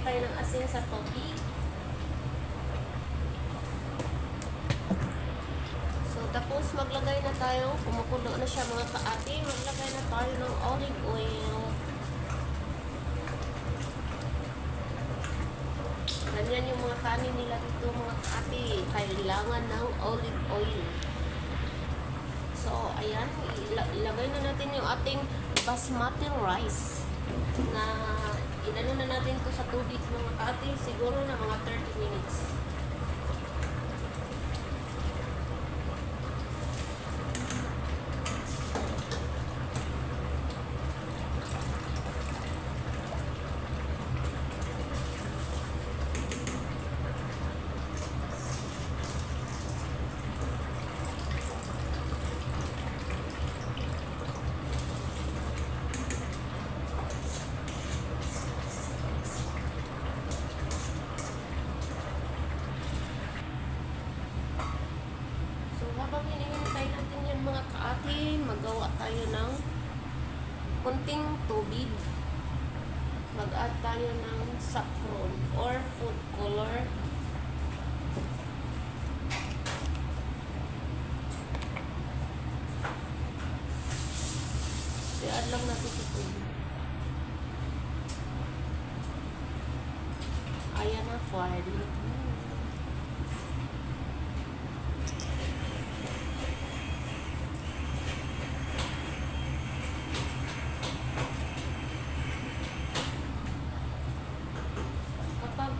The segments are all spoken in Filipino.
tayo ng asin sa tubig. So, tapos maglagay na tayo, kumukulo na siya mga kaati, maglagay na tayo ng olive oil. Ganyan yung mga kanin nila dito mga kaati, kailangan ng olive oil. So, ayan, ilagay na natin yung ating basmati rice na inano na natin to sa tubig mga kaati, siguro na mga 30 minutes. Habang hinihintay natin yan mga kaati, magawa tayo ng kunting tubig. Mag-add tayo ng saffron or food color. I-add lang natin sa tubig. Ayan na, pwede.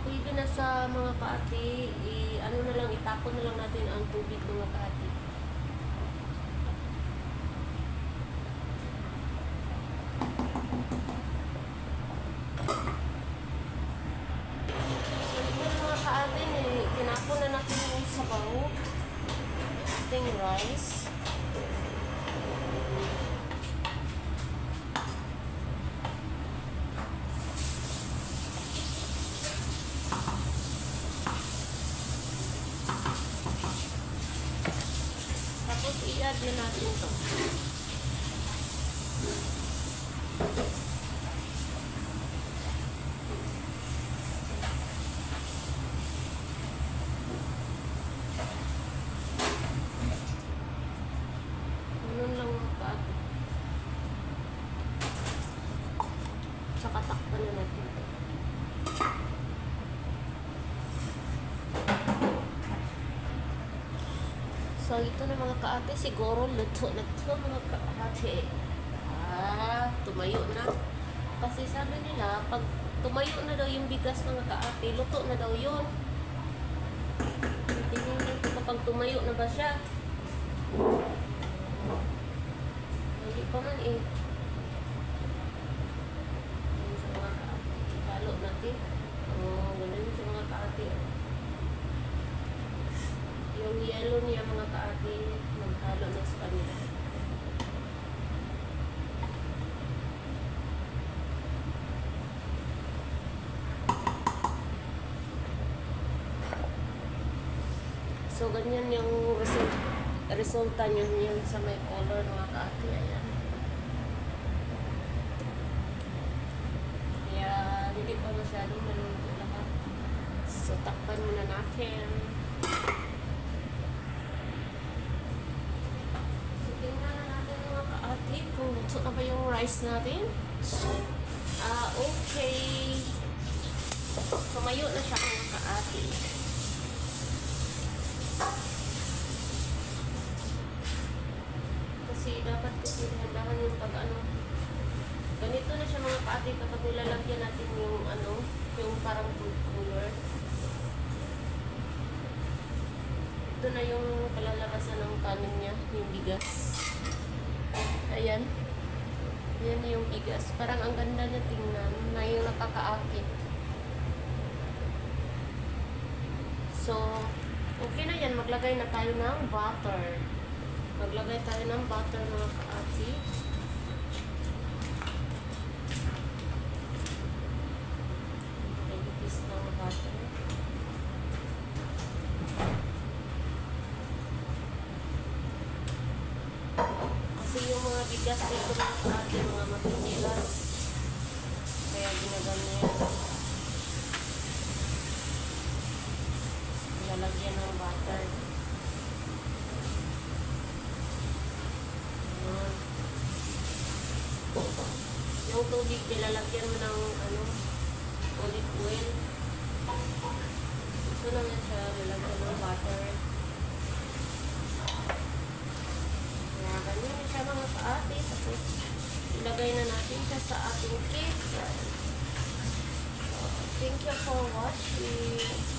Pwede na sa mga kaati, ano na lang, itapon na lang natin ang tubig mga kaati. So ito na mga kaati, tinapon na natin yung sabaw, ating rice. Tapos i-add din natin ito. Ganun lang mag-add. Tsaka takpan na natin ito. So, ito na mga kaate, siguro luto na ito mga kaate. Tumayo na. Kasi sabi nila, pag tumayo na daw yung bigas mga kaate, luto na daw yun. Tingnan ko kapag tumayo na ba siya. Hindi pa man eh. Ayan sa mga kaate. Halo natin. Ganun sa mga kaate. Yung yellow niya mga kaati, maghalo na sa kanila. So, ganyan yung resulta niya yan sa may color mga kaati. Ayan. Kaya, hindi pa masyadong naluto lahat. So, takpan muna natin. Kung luto na ba yung rice natin? Okay. Tumayo na siya mga kaati. Kasi dapat kasi dahan yung pag ano. Ganito na siya mga kaati kapag nilalagyan natin yung ano, yung parang food color. Ito na yung palalabasan ng kanin niya, yung bigas. Ayan. Yan yung bigas. Parang ang ganda na tingnan na yung nakakaakit. So, okay na yan. Maglagay na tayo ng butter. Maglagay tayo ng butter mga kaati. Nagipis ng butter. Kasi yung mga bigas dito mga kaati, mga matinilas. Kaya ginaganyan. lalagyan ng butter. Ayan. Yung tubig, nilalagyan mo ng olive oil. Ito naman siya, lalagyan ng butter. Kaya ganyan siya mga kaate. Tapos, ilagay na natin siya sa ating cake. So, thank you for watching.